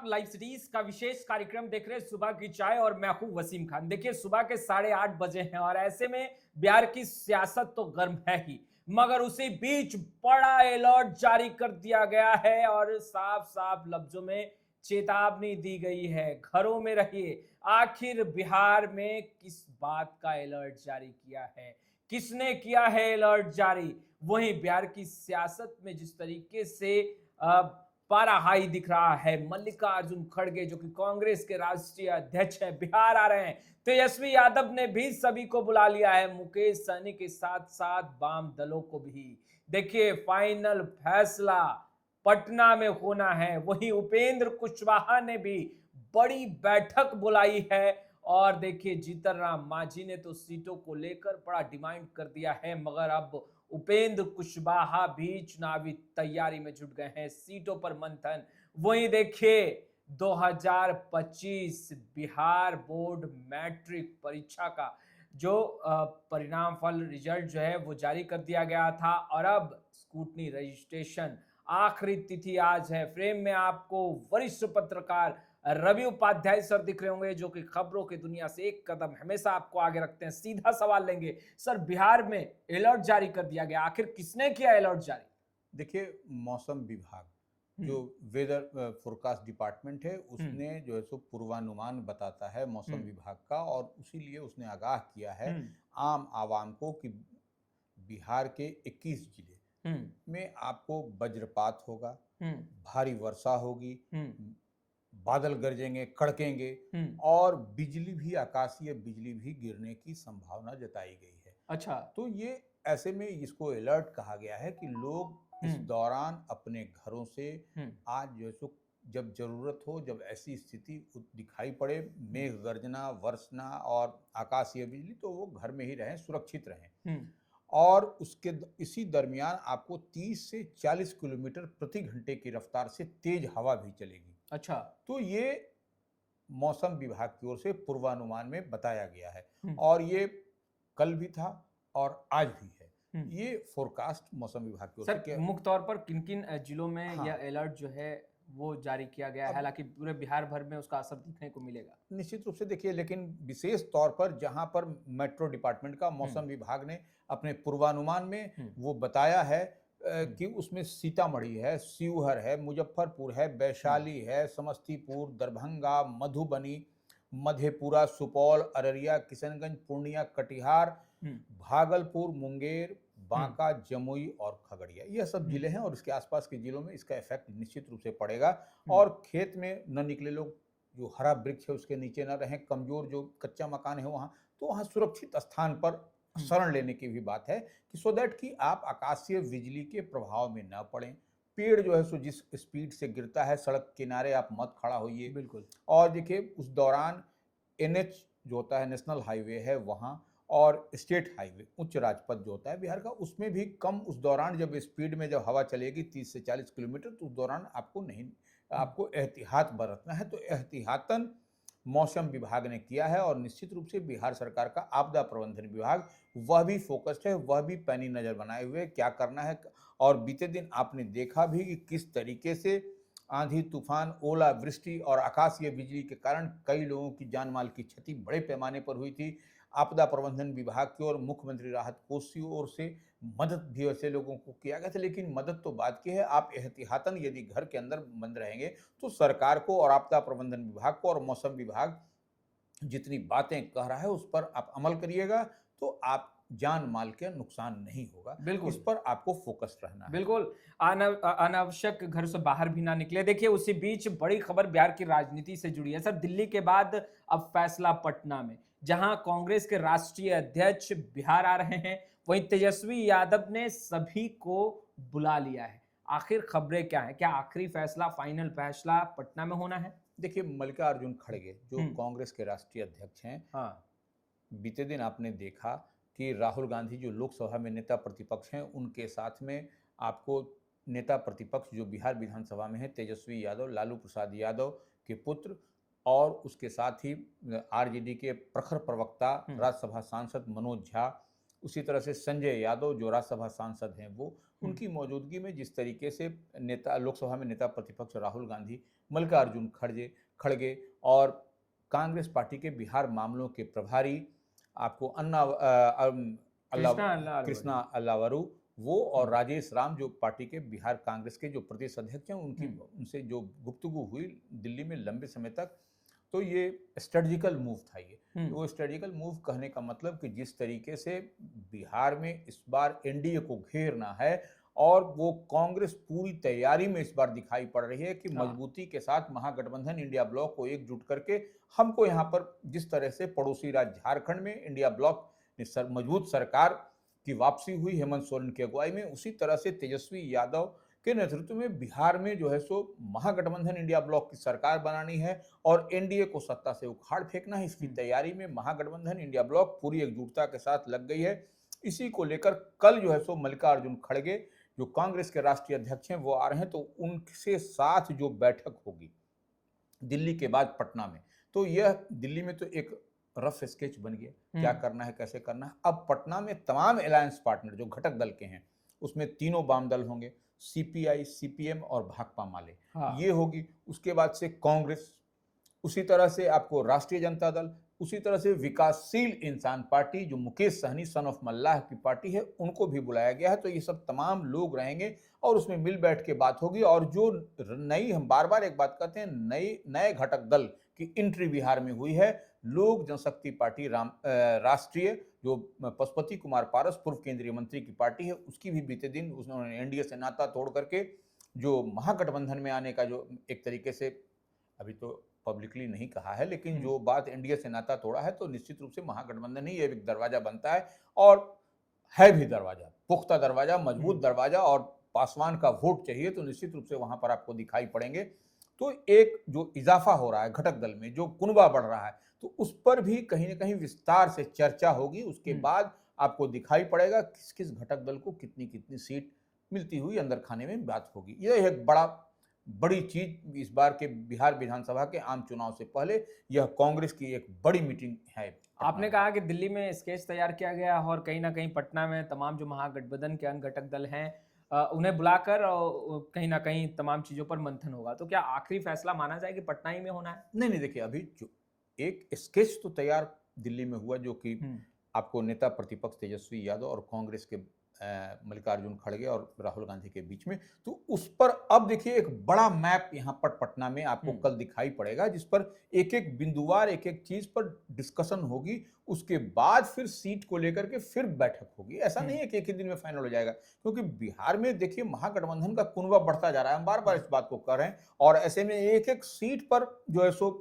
Live cities का विशेष कार्यक्रम देख रहे हैं सुबह की चाय और मैं हूं वसीम खान। देखिए सुबह के 8:30 बजे हैं और ऐसे में बिहार की सियासत तो गर्म है ही, मगर उसी बीच बड़ा अलर्ट जारी कर दिया गया है और साफ साफ लफ्जों में चेतावनी दी गई है, घरों में रहिए। आखिर बिहार में किस बात का अलर्ट जारी किया है, किसने किया है अलर्ट जारी? वहीं बिहार की सियासत में जिस तरीके से पारा हाई दिख रहा है, मल्लिकार्जुन खड़गे जो कि कांग्रेस के राष्ट्रीय अध्यक्ष हैं, बिहार आ रहे हैं। तेजस्वी यादव ने भी सभी को बुला लिया है, मुकेश सहनी के साथ साथ वाम दलों को भी। देखिए फाइनल फैसला पटना में होना है। वहीं उपेंद्र कुशवाहा ने भी बड़ी बैठक बुलाई है और देखिए जीतन राम मांझी ने तो सीटों को लेकर बड़ा डिमांड कर दिया है, मगर अब उपेंद्र कुशवाहा भी चुनावी तैयारी में जुट गए हैं, सीटों पर मंथन। वहीं देखिए 2025 बिहार बोर्ड मैट्रिक परीक्षा का जो परिणाम फल रिजल्ट जो है वो जारी कर दिया गया था और अब स्कूटनी रजिस्ट्रेशन आखिरी तिथि आज है। फ्रेम में आपको वरिष्ठ पत्रकार रवि उपाध्याय सर दिख रहे होंगे जो कि खबरों की दुनिया से एक कदम हमेशा आपको आगे रखते हैं। सीधा सवाल लेंगे सर, बिहार में अलर्ट जारी कर दिया गया, आखिर किसने किया अलर्ट जारी? देखिए, मौसम विभाग जो वेदर फोरकास्ट डिपार्टमेंट है उसने जो है सो पूर्वानुमान बताता है मौसम विभाग का, और उसीलिए उसने आगाह किया है आम आवाम को कि बिहार के 21 जिले में आपको वज्रपात होगा, भारी वर्षा होगी, बादल गरजेंगे, कड़केंगे और बिजली भी, आकाशीय बिजली भी गिरने की संभावना जताई गई है। अच्छा, तो ये ऐसे में इसको अलर्ट कहा गया है कि लोग इस दौरान अपने घरों से आज जो है सो जब जरूरत हो, जब ऐसी स्थिति दिखाई पड़े, मेघ गर्जना, वर्षना और आकाशीय बिजली, तो वो घर में ही रहें, सुरक्षित रहें। और उसके इसी दरमियान आपको 30 से 40 किलोमीटर प्रति घंटे की रफ्तार से तेज हवा भी चलेगी। अच्छा, तो ये मौसम विभाग की ओर से पूर्वानुमान में बताया गया है और ये कल भी था और आज भी है। ये फोरकास्ट मौसम विभाग की ओर से। सर मुख्य तौर पर किन किन जिलों में हाँ, यह अलर्ट जो है वो जारी किया गया है? हालांकि पूरे बिहार भर में उसका असर दिखने को मिलेगा। निश्चित रूप से देखिए, लेकिन विशेष तौर पर जहां पर मेट्रो डिपार्टमेंट का मौसम विभाग ने अपने पूर्वानुमान में वो बताया है कि उसमें सीतामढ़ी है, शिवहर है, मुजफ्फरपुर है, वैशाली है, समस्तीपुर, दरभंगा, मधुबनी, मधेपुरा, सुपौल, अररिया, किशनगंज, पूर्णिया, कटिहार, भागलपुर, मुंगेर, बांका, जमुई और खगड़िया, यह सब जिले हैं और इसके आसपास के जिलों में इसका इफेक्ट निश्चित रूप से पड़ेगा। और खेत में न निकले लोग, जो हरा वृक्ष है उसके नीचे न रहें, कमजोर जो कच्चा मकान है वहाँ, तो वहाँ सुरक्षित स्थान पर शरण लेने की भी बात है कि सो दैट कि आप आकाशीय बिजली के प्रभाव में न पड़ें। पेड़ जो है सो जिस स्पीड से गिरता है, सड़क किनारे आप मत खड़ा होइए। बिल्कुल। और देखिए उस दौरान NH जो होता है, नेशनल हाईवे है वहाँ, और स्टेट हाईवे, उच्च राजपथ जो होता है बिहार का, उसमें भी कम उस दौरान जब स्पीड में जब हवा चलेगी 30 से 40 किलोमीटर, तो उस दौरान आपको एहतियात बरतना है। तो एहतियातन मौसम विभाग ने किया है और निश्चित रूप से बिहार सरकार का आपदा प्रबंधन विभाग वह भी फोकस्ड है, वह भी पैनी नजर बनाए हुए क्या करना है। और बीते दिन आपने देखा भी कि किस तरीके से आंधी तूफान, ओला वृष्टि और आकाशीय बिजली के कारण कई लोगों की जान माल की क्षति बड़े पैमाने पर हुई थी। आपदा प्रबंधन विभाग की ओर, मुख्यमंत्री राहत कोष की ओर से मदद भी ऐसे लोगों को किया गया था, लेकिन मदद तो बात की है। आप एहतियातन यदि घर के अंदर बंद रहेंगे तो सरकार को और आपदा प्रबंधन विभाग को और मौसम विभाग जितनी बातें कह रहा है उस पर आप अमल करिएगा, तो आप जान माल के नुकसान नहीं होगा। बिल्कुल। इस पर आपको फोकस रहना है। बिल्कुल, अनावश्यक घर से बाहर भी ना निकले। देखिए उसी बीच बड़ी खबर बिहार की राजनीति से जुड़ी है। सर दिल्ली के बाद अब फैसला पटना में, जहां कांग्रेस के राष्ट्रीय अध्यक्ष बिहार आ रहे हैं, वहीं तेजस्वी यादव ने सभी को बुला लिया है। आखिर खबरें क्या है? क्या आखिरी फैसला, फाइनल फैसला पटना में होना है? देखिए, मल्लिकार्जुन खड़गे जो हम्म। कांग्रेस के राष्ट्रीय अध्यक्ष हैं, हाँ। बीते दिन आपने देखा कि राहुल गांधी जो लोकसभा में नेता प्रतिपक्ष हैं, उनके साथ में आपको नेता प्रतिपक्ष जो बिहार विधानसभा में है, तेजस्वी यादव, लालू प्रसाद यादव के पुत्र, और उसके साथ ही आरजेडी के प्रखर प्रवक्ता राज्यसभा सांसद मनोज झा, उसी तरह से संजय यादव जो राज्यसभा सांसद हैं वो, उनकी मौजूदगी में जिस तरीके से नेता लोकसभा में नेता प्रतिपक्ष राहुल गांधी, मल्लिकार्जुन खड़गे खड़गे और कांग्रेस पार्टी के बिहार मामलों के प्रभारी आपको कृष्णा अल्लाह कृष्णा अल्लावरू वो और हम्म, राजेश राम जो पार्टी के बिहार कांग्रेस के जो प्रदेश अध्यक्ष हैं, उनकी हम्म, उनसे जो गुफ्तगू हुई दिल्ली में लंबे समय तक, तो ये स्ट्रेटजिकल मूव था ये। वो स्ट्रेटजिकल मूव कहने का मतलब कि जिस तरीके से बिहार में इस बार एनडीए को घेरना है और वो कांग्रेस पूरी तैयारी में इस बार दिखाई पड़ रही है कि हाँ, मजबूती के साथ महागठबंधन इंडिया ब्लॉक को एकजुट करके हमको यहाँ पर जिस तरह से पड़ोसी राज्य झारखंड में इंडिया ब्लॉक ने मजबूत सरकार की वापसी हुई हेमंत सोरेन की अगुवाई में, उसी तरह से तेजस्वी यादव के नेतृत्व में बिहार में जो है सो महागठबंधन इंडिया ब्लॉक की सरकार बनानी है और एनडीए को सत्ता से उखाड़ फेंकना है। इसकी तैयारी में महागठबंधन इंडिया ब्लॉक पूरी एकजुटता के साथ लग गई है। इसी को लेकर कल जो है सो मल्लिकार्जुन खड़गे जो कांग्रेस के राष्ट्रीय अध्यक्ष हैं वो आ रहे हैं, तो उनसे साथ जो बैठक होगी दिल्ली के बाद पटना में, तो यह दिल्ली में तो एक रफ स्केच बन गया क्या करना है कैसे करना है। अब पटना में तमाम अलायंस पार्टनर जो घटक दल के हैं उसमें तीनों वाम दल होंगे, सीपीआई, सीपीएम और भाकपा माले, हाँ, ये होगी। उसके बाद से कांग्रेस, उसी तरह से आपको राष्ट्रीय जनता दल, उसी तरह से विकासशील इंसान पार्टी जो मुकेश सहनी सन ऑफ मल्लाह की पार्टी है उनको भी बुलाया गया है। तो ये सब तमाम लोग रहेंगे और उसमें मिल बैठ के बात होगी। और जो नई, हम बार बार एक बात कहते हैं, नए घटक दल की एंट्री बिहार में हुई है। लोक जनशक्ति पार्टी राष्ट्रीय जो पशुपति कुमार पारस पूर्व केंद्रीय मंत्री की पार्टी है, उसकी भी बीते दिन उसने एनडीए से नाता तोड़ करके जो महागठबंधन में आने का जो एक तरीके से अभी तो पब्लिकली नहीं कहा है, लेकिन जो बात एनडीए से नाता तोड़ा है, तो निश्चित रूप से महागठबंधन ही एक दरवाजा बनता है और है भी दरवाजा, पुख्ता दरवाजा, मजबूत दरवाजा। और पासवान का वोट चाहिए तो निश्चित रूप से वहां पर आपको दिखाई पड़ेंगे। तो एक जो इजाफा हो रहा है घटक दल में, जो कुनबा बढ़ रहा है, तो उस पर भी कहीं ना कहीं विस्तार से चर्चा होगी। उसके बाद आपको दिखाई पड़ेगा किस किस घटक दल को कितनी कितनी सीट मिलती हुई अंदर खाने में बात होगी। यह एक बड़ी चीज इस बार के बिहार विधानसभा के आम चुनाव से पहले यह कांग्रेस की एक बड़ी मीटिंग है पटना आपने में। कहा कि दिल्ली में स्केच तैयार किया गया और कहीं ना कहीं पटना में तमाम जो महागठबंधन के अन्य घटक दल हैं उन्हें बुलाकर कहीं ना कहीं तमाम चीजों पर मंथन होगा। तो क्या आखिरी फैसला माना जाए कि पटना ही में होना है? नहीं नहीं, देखिए अभी जो एक स्केच तो तैयार दिल्ली में हुआ जो कि आपको नेता प्रतिपक्ष तेजस्वी यादव और कांग्रेस के मल्लिकार्जुन खड़गे और राहुल गांधी के बीच में, तो उस पर अब देखिए एक बड़ा मैप यहाँ पर पटना में आपको कल दिखाई पड़ेगा, जिस पर एक एक बिंदुवार एक एक चीज पर डिस्कशन होगी। उसके बाद फिर सीट को लेकर के फिर बैठक होगी। ऐसा नहीं है कि एक ही दिन में फाइनल हो जाएगा, क्योंकि बिहार में देखिए महागठबंधन का कुनबा बढ़ता जा रहा है, हम बार बार इस बात को कह रहे हैं। और ऐसे में एक एक सीट पर जो है सो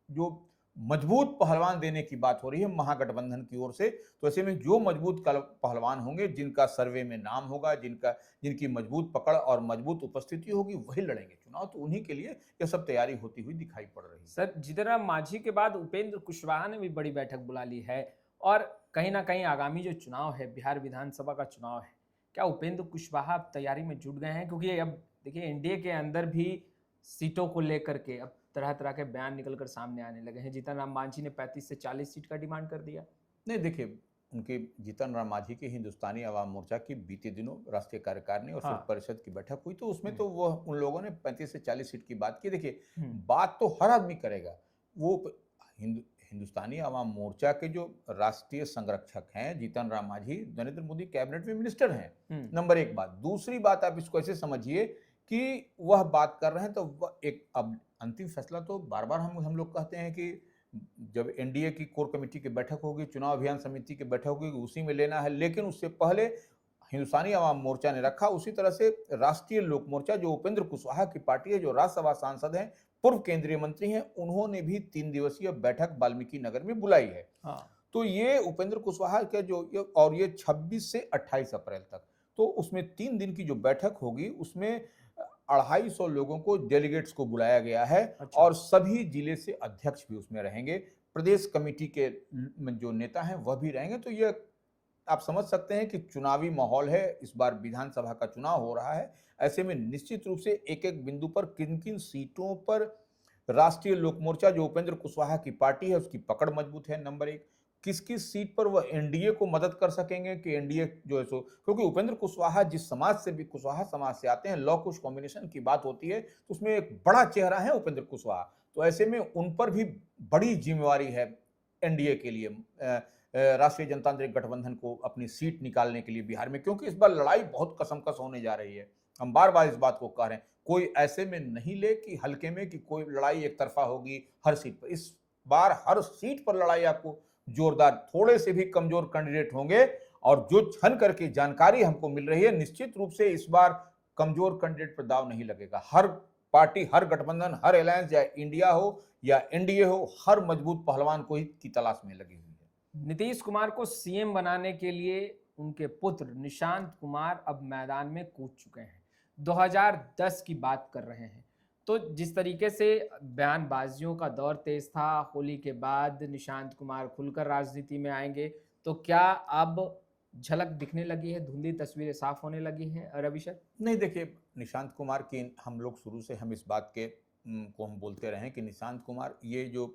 जो मजबूत पहलवान देने की बात हो रही है महागठबंधन की ओर से। तो ऐसे में जो मजबूत पहलवान होंगे, जिनका सर्वे में नाम होगा, जिनकी मजबूत पकड़ और मजबूत उपस्थिति होगी, वही लड़ेंगे चुनाव। तो उन्हीं के लिए यह सब तैयारी होती हुई दिखाई पड़ रही है। सर, जीतन राम मांझी के बाद उपेंद्र कुशवाहा ने भी बड़ी बैठक बुला ली है और कहीं ना कहीं आगामी जो चुनाव है, बिहार विधानसभा का चुनाव है, क्या उपेंद्र कुशवाहा अब तैयारी में जुट गए हैं? क्योंकि अब देखिए एनडीए के अंदर भी सीटों को लेकर के अब तरह तरह के बयान निकलकर सामने आने लगे हैं। जीतन राम मांझी ने 35 से 40 सीट का डिमांड कर दिया। नहीं देखिए, उनके जीतन राम मांझी की हिंदुस्तानी आवाम मोर्चा की बीते दिनों राष्ट्रीय कार्यकारिणी और हाँ। संयुक्त परिषद की बैठक हुई, तो उसमें तो वह उन लोगों ने 35 से 40 सीट की बात की। देखिए बात तो हर आदमी करेगा। वो हिंदुस्तानी आवाम मोर्चा के जो राष्ट्रीय संरक्षक हैं जीतन राम मांझी, नरेंद्र मोदी कैबिनेट में मिनिस्टर हैं, नंबर एक बात। दूसरी बात, आप इसको ऐसे समझिए कि वह बात कर रहे हैं तो वह एक, अब अंतिम फैसला तो बार बार हम लोग कहते हैं कि जब एनडीए की कोर कमेटी की बैठक होगी, चुनाव अभियान समिति की बैठक होगी, उसी में लेना है। लेकिन उससे पहले हिंदुस्तानी आवाम मोर्चा ने रखा। उसी तरह से राष्ट्रीय लोक मोर्चा जो उपेंद्र कुशवाहा की पार्टी है, जो राज्यसभा सांसद हैं, पूर्व केंद्रीय मंत्री हैं, उन्होंने भी 3 दिवसीय बैठक वाल्मीकि नगर में बुलाई है। तो ये उपेंद्र कुशवाहा के और ये 26 से 28 अप्रैल तक, तो उसमें 3 दिन की जो बैठक होगी उसमें 250 लोगों को, डेलीगेट्स को बुलाया गया है। अच्छा। और सभी जिले से अध्यक्ष भी उसमें रहेंगे, प्रदेश कमेटी के जो नेता हैं वह भी रहेंगे। तो ये आप समझ सकते हैं कि चुनावी माहौल है, इस बार विधानसभा का चुनाव हो रहा है। ऐसे में निश्चित रूप से एक एक बिंदु पर किन किन सीटों पर राष्ट्रीय लोक मोर्चा जो उपेंद्र कुशवाहा की पार्टी है उसकी पकड़ मजबूत है, नंबर एक। किस किस सीट पर वह एनडीए को मदद कर सकेंगे कि एनडीए जो है सो, क्योंकि उपेंद्र कुशवाहा जिस समाज से भी कुशवाहा समाज से आते हैं, लॉ कुश कॉम्बिनेशन की बात होती है तो उसमें एक बड़ा चेहरा है उपेंद्र कुशवाहा। तो ऐसे में उन पर भी बड़ी जिम्मेवारी है एनडीए के लिए, राष्ट्रीय जनतांत्रिक गठबंधन को अपनी सीट निकालने के लिए बिहार में, क्योंकि इस बार लड़ाई बहुत कसमकस होने जा रही है। हम बार बार इस बात को कह रहे हैं, कोई ऐसे में नहीं ले कि हल्के में कि कोई लड़ाई एक तरफा होगी हर सीट पर। इस बार हर सीट पर लड़ाई आपको जोरदार, थोड़े से भी कमजोर कैंडिडेट होंगे और जो छन करके जानकारी हमको मिल रही है, निश्चित रूप से इस बार कमजोर कैंडिडेट पर दाव नहीं लगेगा। हर पार्टी, हर गठबंधन, हर अलायंस, या इंडिया हो या एनडीए हो, हर मजबूत पहलवान को ही की तलाश में लगी हुई है। नीतीश कुमार को सीएम बनाने के लिए उनके पुत्र निशांत कुमार अब मैदान में कूद चुके हैं। 2010 की बात कर रहे हैं। तो जिस तरीके से बयानबाजियों का दौर तेज था, होली के बाद निशांत कुमार खुलकर राजनीति में आएंगे, तो क्या अब झलक दिखने लगी है, धुंधली तस्वीरें साफ होने लगी हैं रवि सर? नहीं, देखिए निशांत कुमार की हम लोग शुरू से हम इस बात के को हम बोलते रहे कि निशांत कुमार ये जो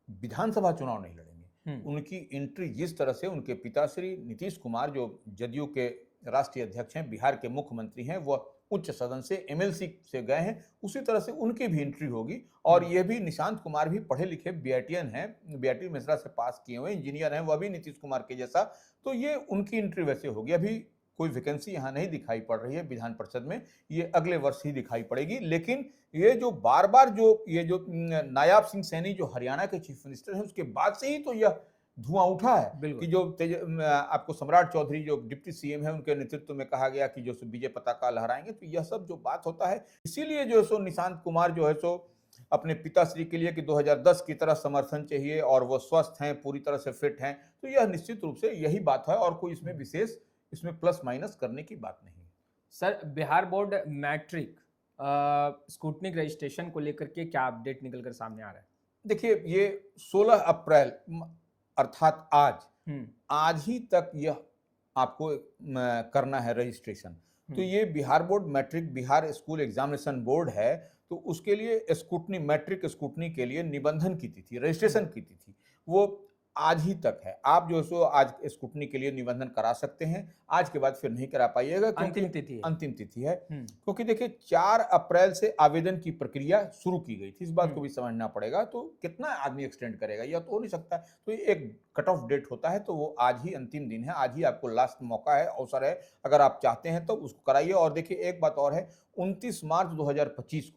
विधानसभा चुनाव नहीं लड़ेंगे। उनकी एंट्री जिस तरह से उनके पिताश्री नीतीश कुमार जो जदयू के राष्ट्रीय अध्यक्ष हैं, बिहार के मुख्यमंत्री हैं, वह उच्च सदन से एमएलसी से गए हैं, उसी तरह से उनकी भी एंट्री होगी। और ये भी निशांत कुमार भी पढ़े लिखे बीआईटीएन हैं, बीआईटी मिश्रा से पास किए हुए इंजीनियर हैं, वह भी नीतीश कुमार के जैसा। तो ये उनकी एंट्री वैसे होगी। अभी कोई वैकेंसी यहाँ नहीं दिखाई पड़ रही है विधान परिषद में, ये अगले वर्ष ही दिखाई पड़ेगी। लेकिन ये जो बार बार जो नायाब सिंह सैनी जो हरियाणा के चीफ मिनिस्टर हैं, उसके बाद से ही तो यह धुआं उठा है कि जो आपको सम्राट चौधरी जो डिप्टी सीएम है, उनके नेतृत्व में कहा गया कि जो विजय पताका लहराएंगे। तो यह सब जो बात होता है, इसीलिए जो है सो निशांत कुमार जो है सो अपने पिताश्री के लिए कि 2010 की तरह समर्थन चाहिए और वो स्वस्थ हैं, पूरी तरह से फिट हैं। तो यह निश्चित रूप से यही बात है और कोई इसमें विशेष प्लस माइनस करने की बात नहीं है। Sir, Bihar board matric scrutiny registration को लेकर के क्या अपडेट निकल कर सामने आ रहा है? देखिए, ये 16 अप्रैल अर्थात आज ही तक यह आपको करना है रजिस्ट्रेशन। तो ये Bihar board matric, Bihar school examination board है, तो उसके लिए स्कूटनी, मैट्रिक स्कूटनी के लिए निबंधन की तिथि, रजिस्ट्रेशन की तिथि वो आज ही तक है। आप जो है सो आज स्कूटनी के लिए निबंधन करा सकते हैं, आज के बाद फिर नहीं करा पाइएगा, अंतिम तिथि है। क्योंकि देखिए 4 अप्रैल से आवेदन की प्रक्रिया शुरू की गई थी, इस बात को भी समझना पड़ेगा। तो कितना आदमी एक्सटेंड करेगा, यह तो हो नहीं सकता। तो एक कट ऑफ डेट होता है, तो वो आज ही अंतिम दिन है, आज ही आपको लास्ट मौका है, अवसर है। अगर आप चाहते हैं तो उसको कराइए। और देखिए एक बात और है, 29 मार्च 2025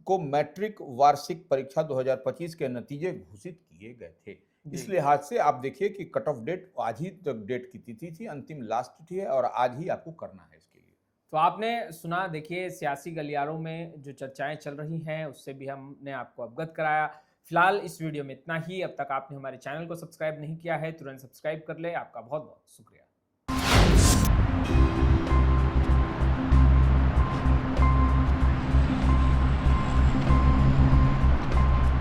को मैट्रिक वार्षिक परीक्षा 2025 के नतीजे घोषित किए गए थे। इस लिहाज से आप देखिए कि कट ऑफ डेट आज ही तक डेट की तिथि थी, अंतिम लास्ट तिथि है और आज ही आपको करना है इसके लिए। तो आपने सुना, देखिए सियासी गलियारों में जो चर्चाएं चल रही हैं उससे भी हमने आपको अवगत कराया। फिलहाल इस वीडियो में इतना ही। अब तक आपने हमारे चैनल को सब्सक्राइब नहीं किया है, तुरंत सब्सक्राइब कर ले। आपका बहुत बहुत शुक्रिया।